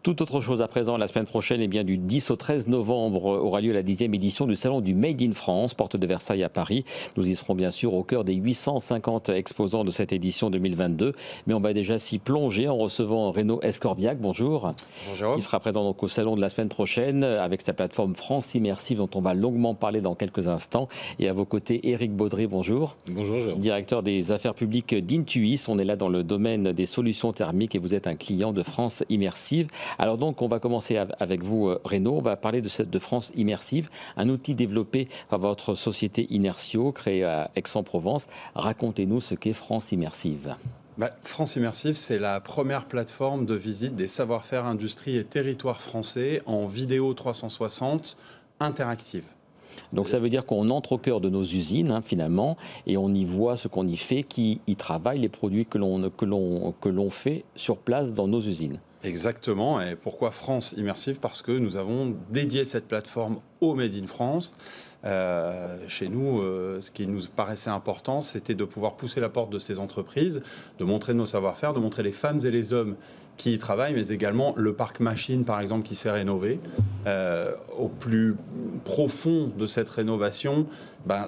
Tout autre chose à présent, la semaine prochaine, et bien du 10 au 13 novembre, aura lieu la 10e édition du salon du Made in France, porte de Versailles à Paris. Nous y serons bien sûr au cœur des 850 exposants de cette édition 2022. Mais on va déjà s'y plonger en recevant Renaud Escorbiac, bonjour. Bonjour. Qui sera présent donc au salon de la semaine prochaine avec sa plateforme France Immersive dont on va longuement parler dans quelques instants. Et à vos côtés, Éric Baudry, bonjour. Bonjour, Jérôme. Directeur des affaires publiques d'Intuis. On est là dans le domaine des solutions thermiques et vous êtes un client de France Immersive. Alors donc, on va commencer avec vous, Renaud. On va parler de France Immersive, un outil développé par votre société Inertio, créée à Aix-en-Provence. Racontez-nous ce qu'est France Immersive. France Immersive, c'est la première plateforme de visite des savoir-faire, industrie et territoires français en vidéo 360 interactive. Donc ça veut dire qu'on entre au cœur de nos usines, finalement, et on y voit ce qu'on y fait, qui y travaille, les produits que l'on fait sur place dans nos usines. Exactement. Et pourquoi France Immersive? Parce que nous avons dédié cette plateforme au Made in France. Chez nous, ce qui nous paraissait important, c'était de pouvoir pousser la porte de ces entreprises, de montrer nos savoir-faire, de montrer les femmes et les hommes qui y travaillent, mais également le parc machine, par exemple, qui s'est rénové. Au plus profond de cette rénovation,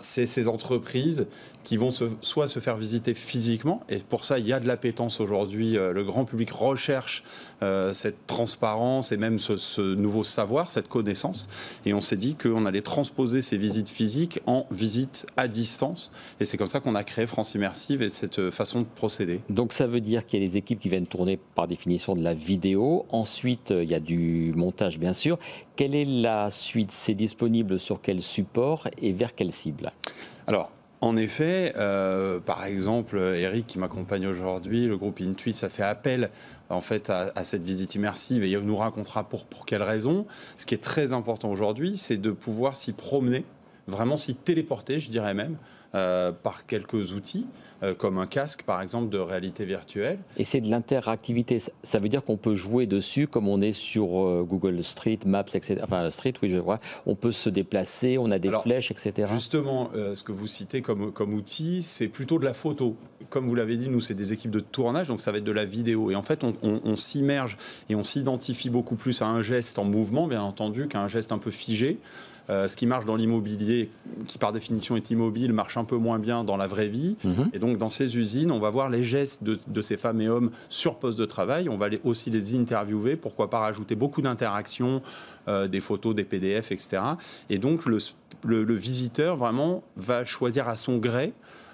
c'est ces entreprises qui vont soit se faire visiter physiquement, et pour ça, il y a de l'appétence aujourd'hui. Le grand public recherche cette transparence et même ce nouveau savoir, cette connaissance. Et on s'est dit qu'on allait transposer ces visites physiques en visites à distance. Et c'est comme ça qu'on a créé France Immersive et cette façon de procéder. Donc ça veut dire qu'il y a des équipes qui viennent tourner par définition de la vidéo. Ensuite, il y a du montage, bien sûr. Quelle est la suite? C'est disponible sur quel support et vers quelle cible? Alors, en effet, par exemple, Eric qui m'accompagne aujourd'hui, le groupe Intuit, ça fait appel en fait à cette visite immersive et il nous racontera pour quelles raisons. Ce qui est très important aujourd'hui, c'est de pouvoir s'y promener, vraiment s'y téléporter, je dirais même, par quelques outils, comme un casque par exemple de réalité virtuelle. Et c'est de l'interactivité, ça veut dire qu'on peut jouer dessus comme on est sur Google Street, Maps, etc. Enfin Street, oui je vois, on peut se déplacer, on a des flèches, etc. Justement, ce que vous citez comme outil, c'est plutôt de la photo. Comme vous l'avez dit, nous c'est des équipes de tournage, donc ça va être de la vidéo. Et en fait, on s'immerge et on s'identifie beaucoup plus à un geste en mouvement, bien entendu, qu'à un geste un peu figé. Ce qui marche dans l'immobilier, qui par définition est immobile, marche un peu moins bien dans la vraie vie. Et donc dans ces usines, on va voir les gestes de ces femmes et hommes sur poste de travail. On va aussi les interviewer, pourquoi pas rajouter beaucoup d'interactions, des photos, des PDF, etc. Et donc le visiteur vraiment va choisir à son gré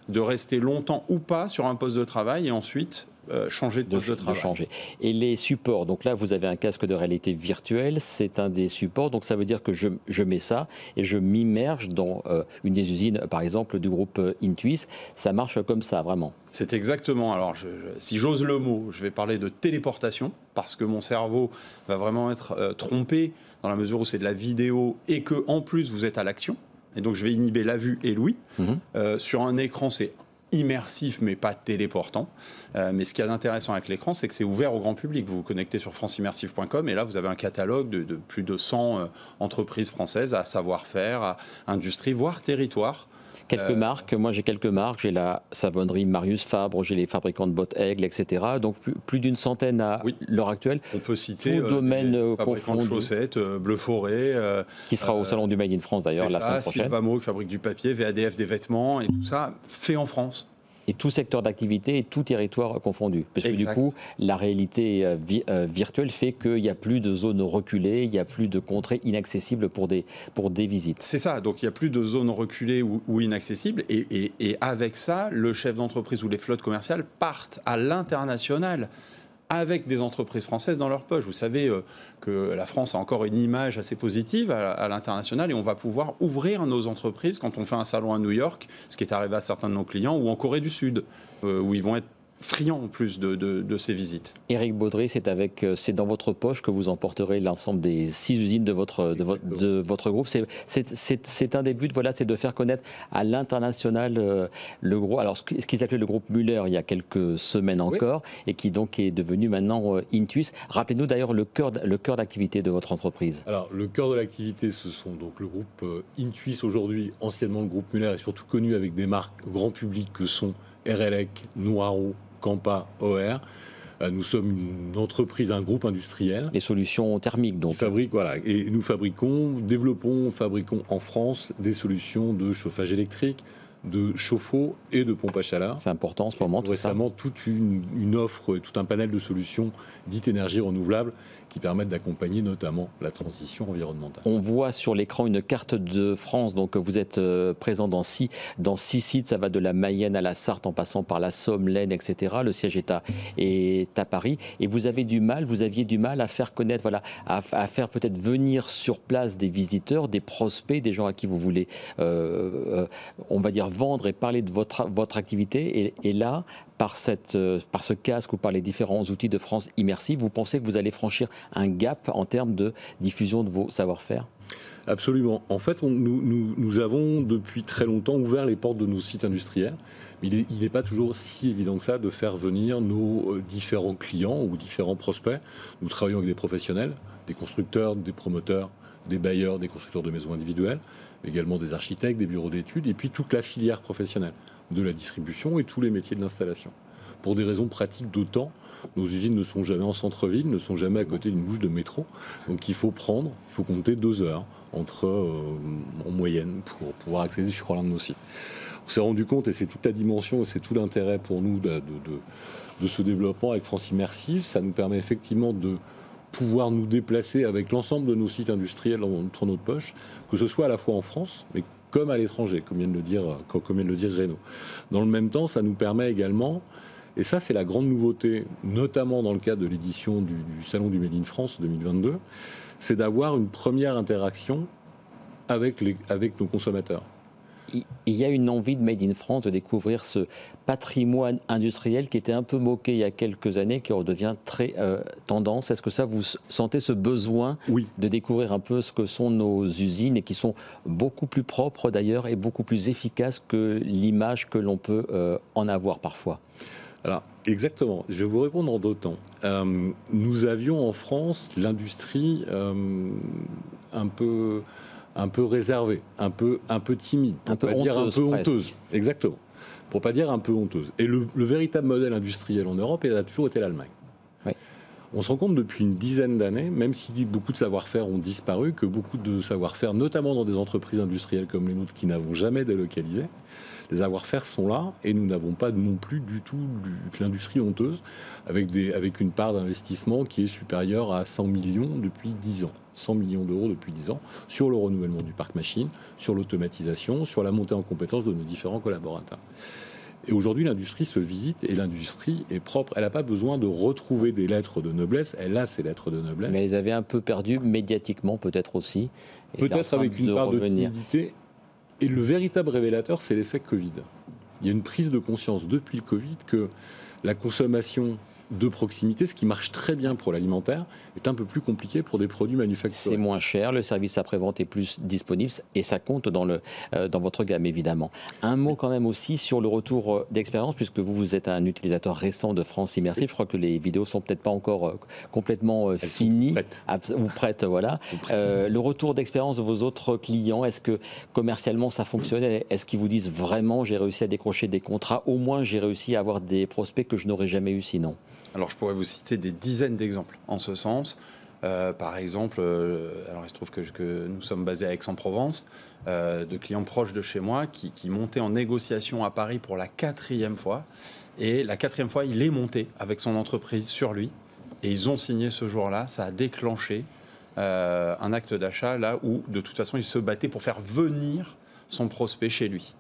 de rester longtemps ou pas sur un poste de travail et ensuite changer de poste de travail. Changer. Et les supports, donc là vous avez un casque de réalité virtuelle, c'est un des supports, donc ça veut dire que je mets ça et je m'immerge dans une des usines, par exemple du groupe Intuis, ça marche comme ça vraiment. C'est exactement, alors si j'ose le mot, je vais parler de téléportation, parce que mon cerveau va vraiment être trompé dans la mesure où c'est de la vidéo et que en plus vous êtes à l'action, et donc je vais inhiber la vue et l'ouïe. Sur un écran, c'est immersif mais pas téléportant. Mais ce qui est intéressant avec l'écran, c'est que c'est ouvert au grand public. Vous vous connectez sur francimmersive.com et là vous avez un catalogue de plus de 100 entreprises françaises à savoir-faire, à industrie, voire territoire. Quelques marques, moi j'ai quelques marques, j'ai la savonnerie Marius Fabre, j'ai les fabricants de bottes Aigle, etc. Donc plus d'une centaine à l'heure actuelle. On peut citer tout domaine fabricants de chaussettes, Bleu Forêt. Qui sera au salon du Made in France d'ailleurs la semaine prochaine. Sylvamo qui fabrique du papier, VADF des vêtements et tout ça fait en France. Et tout secteur d'activité et tout territoire confondu. Parce que du coup, la réalité virtuelle fait qu'il n'y a plus de zones reculées, il n'y a plus de contrées inaccessibles pour des visites. C'est ça, donc il n'y a plus de zones reculées ou inaccessibles. Et avec ça, le chef d'entreprise ou les flottes commerciales partent à l'international avec des entreprises françaises dans leur poche. Vous savez que la France a encore une image assez positive à l'international et on va pouvoir ouvrir nos entreprises quand on fait un salon à New York, ce qui est arrivé à certains de nos clients, ou en Corée du Sud, où ils vont être friand en plus de ces visites. Éric Baudry, c'est dans votre poche que vous emporterez l'ensemble des 6 usines de votre groupe. C'est un des buts, voilà, c'est de faire connaître à l'international le groupe. Alors ce qui s'appelait le groupe Muller il y a quelques semaines encore, et qui donc est devenu maintenant Intuis. Rappelez-nous d'ailleurs le cœur d'activité de votre entreprise. Alors le cœur de l'activité, ce sont donc le groupe Intuis aujourd'hui, anciennement le groupe Muller, et surtout connu avec des marques grand public que sont RLEC, Noiro, Campa, OR. Nous sommes une entreprise, un groupe industriel. Les solutions thermiques, donc. Et nous fabriquons en France des solutions de chauffage électrique, de chauffe-eau et de pompe à chaleur. C'est important en ce moment. Récemment, toute une offre, tout un panel de solutions dites énergie renouvelable qui permettent d'accompagner notamment la transition environnementale. On voit sur l'écran une carte de France, donc vous êtes présent dans 6 sites, ça va de la Mayenne à la Sarthe en passant par la Somme, l'Aisne, etc. Le siège est à Paris et vous aviez du mal à faire connaître, voilà, à faire peut-être venir sur place des visiteurs, des prospects, des gens à qui vous voulez, on va dire, vendre et parler de votre activité. Et là, par ce casque ou par les différents outils de France Immersive, vous pensez que vous allez franchir un gap en termes de diffusion de vos savoir-faire ? Absolument. En fait, nous avons depuis très longtemps ouvert les portes de nos sites industriels. Mais il n'est pas toujours si évident que ça de faire venir nos différents clients ou différents prospects. Nous travaillons avec des professionnels, des constructeurs, des promoteurs, des bailleurs, des constructeurs de maisons individuelles, mais également des architectes, des bureaux d'études, et puis toute la filière professionnelle de la distribution et tous les métiers de l'installation. Pour des raisons pratiques d'autant, nos usines ne sont jamais en centre-ville, ne sont jamais à côté d'une bouche de métro. Donc il faut compter 2 heures en moyenne pour pouvoir accéder sur l'un de nos sites. On s'est rendu compte, et c'est toute la dimension, et c'est tout l'intérêt pour nous de ce développement avec France Immersive, ça nous permet effectivement de pouvoir nous déplacer avec l'ensemble de nos sites industriels entre notre poche, que ce soit à la fois en France, mais comme à l'étranger, comme vient de le dire Renaud. Dans le même temps, ça nous permet également, et ça c'est la grande nouveauté, notamment dans le cadre de l'édition du Salon du Made in France 2022, c'est d'avoir une première interaction avec nos consommateurs. Il y a une envie de Made in France de découvrir ce patrimoine industriel qui était un peu moqué il y a quelques années, qui redevient très tendance. Est-ce que ça, vous sentez ce besoin de découvrir un peu ce que sont nos usines et qui sont beaucoup plus propres d'ailleurs et beaucoup plus efficaces que l'image que l'on peut en avoir parfois ? Alors, exactement. Je vais vous répondre en 2 temps. Nous avions en France l'industrie un peu réservée, un peu timide, un peu honteuse. Exactement. Pour pas dire un peu honteuse. Et le véritable modèle industriel en Europe, il a toujours été l'Allemagne. Oui. On se rend compte depuis une dizaine d'années, même si beaucoup de savoir-faire ont disparu, que beaucoup de savoir-faire, notamment dans des entreprises industrielles comme les nôtres qui n'avons jamais délocalisé, les savoir-faire sont là et nous n'avons pas non plus du tout l'industrie honteuse avec une part d'investissement qui est supérieure à 100 millions depuis 10 ans. 100 millions d'euros depuis 10 ans sur le renouvellement du parc machine, sur l'automatisation, sur la montée en compétences de nos différents collaborateurs. Et aujourd'hui, l'industrie se visite et l'industrie est propre. Elle n'a pas besoin de retrouver des lettres de noblesse. Elle a ses lettres de noblesse. Mais elles avaient un peu perdu médiatiquement, peut-être aussi. Peut-être avec une part de timidité. Et le véritable révélateur, c'est l'effet Covid. Il y a une prise de conscience depuis le Covid que la consommation de proximité, ce qui marche très bien pour l'alimentaire, est un peu plus compliqué pour des produits manufacturés. C'est moins cher, le service après-vente est plus disponible et ça compte dans votre gamme, évidemment. Un mot quand même aussi sur le retour d'expérience, puisque vous êtes un utilisateur récent de France Immersive. Je crois que les vidéos sont peut-être pas encore complètement finies. Ou prêtes, voilà. Le retour d'expérience de vos autres clients, est-ce que commercialement ça fonctionne ? Est-ce qu'ils vous disent vraiment j'ai réussi à décrocher des contrats, au moins j'ai réussi à avoir des prospects que je n'aurais jamais eu sinon ? Alors, je pourrais vous citer des dizaines d'exemples en ce sens. Par exemple, alors il se trouve que nous sommes basés à Aix-en-Provence, de clients proches de chez moi qui montaient en négociation à Paris pour la 4e fois. Et la 4e fois, il est monté avec son entreprise sur lui. Et ils ont signé ce jour-là. Ça a déclenché un acte d'achat là où, de toute façon, il se battait pour faire venir son prospect chez lui.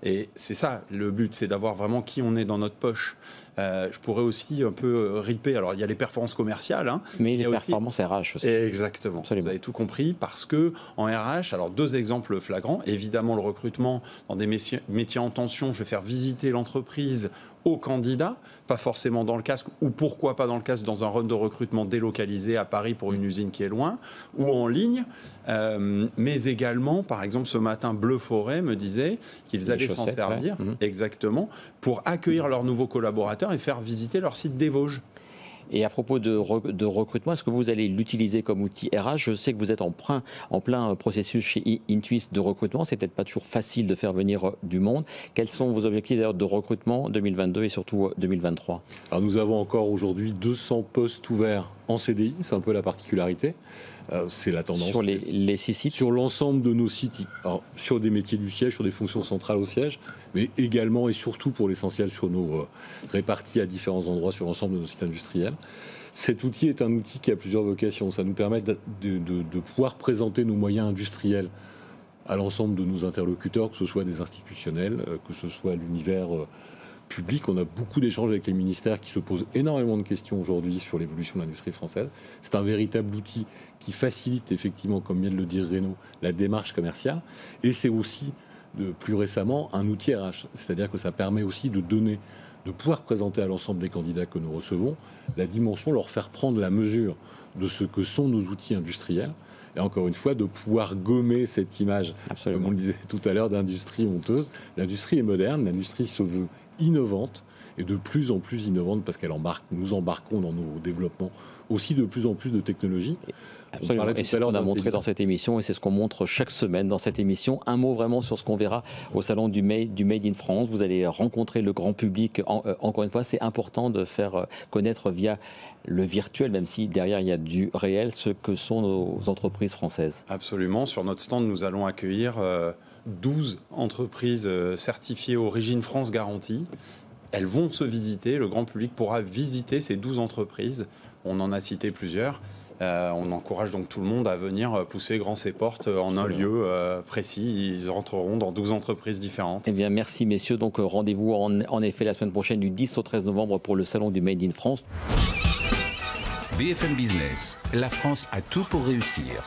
Et c'est ça, le but, c'est d'avoir vraiment qui on est dans notre poche. Je pourrais aussi un peu riper. Alors, il y a les performances commerciales. Hein, mais les performances RH aussi. Exactement. Absolument. Vous avez tout compris. Parce que en RH, alors 2 exemples flagrants. Évidemment, le recrutement dans des métiers en tension. Je vais faire visiter l'entreprise aux candidats, pas forcément dans le casque, ou pourquoi pas dans le casque, dans un run de recrutement délocalisé à Paris pour une usine qui est loin, ou en ligne. Mais également, par exemple, ce matin, Bleu Forêt me disait qu'ils allaient s'en servir, exactement, pour accueillir leurs nouveaux collaborateurs et faire visiter leur site des Vosges. Et à propos de recrutement, est-ce que vous allez l'utiliser comme outil RH? Je sais que vous êtes en plein processus chez Intuit de recrutement. C'est peut-être pas toujours facile de faire venir du monde. Quels sont vos objectifs d'ailleurs de recrutement 2022 et surtout 2023? Alors nous avons encore aujourd'hui 200 postes ouverts en CDI, c'est un peu la particularité. C'est la tendance. Sur les 6 sites? Sur l'ensemble de nos sites, alors, sur des métiers du siège, sur des fonctions centrales au siège, mais également et surtout pour l'essentiel sur nos répartis à différents endroits sur l'ensemble de nos sites industriels. Cet outil est un outil qui a plusieurs vocations. Ça nous permet de pouvoir présenter nos moyens industriels à l'ensemble de nos interlocuteurs, que ce soit des institutionnels, que ce soit l'univers public. On a beaucoup d'échanges avec les ministères qui se posent énormément de questions aujourd'hui sur l'évolution de l'industrie française. C'est un véritable outil qui facilite effectivement, comme vient de le dire Renaud, la démarche commerciale. Et c'est aussi, plus récemment, un outil RH. C'est-à-dire que ça permet aussi de pouvoir présenter à l'ensemble des candidats que nous recevons la dimension, leur faire prendre la mesure de ce que sont nos outils industriels. Et encore une fois, de pouvoir gommer cette image, Absolument. Comme on le disait tout à l'heure, d'industrie honteuse. L'industrie est moderne, l'industrie se veut innovante et de plus en plus innovante parce nous embarquons dans nos développements aussi de plus en plus de technologies. Absolument. Et c'est ce qu'on a montré dans cette émission et c'est ce qu'on montre chaque semaine dans cette émission. Un mot vraiment sur ce qu'on verra au salon du Made in France. Vous allez rencontrer le grand public. Encore une fois, c'est important de faire connaître via le virtuel, même si derrière il y a du réel, ce que sont nos entreprises françaises. Absolument. Sur notre stand, nous allons accueillir 12 entreprises certifiées Origine France Garantie. Elles vont se visiter, le grand public pourra visiter ces 12 entreprises. On en a cité plusieurs. On encourage donc tout le monde à venir pousser grand ses portes en un lieu précis. Ils rentreront dans 12 entreprises différentes. Eh bien, merci messieurs. Donc rendez-vous en effet la semaine prochaine du 10 au 13 novembre pour le salon du Made in France. BFM Business, la France a tout pour réussir.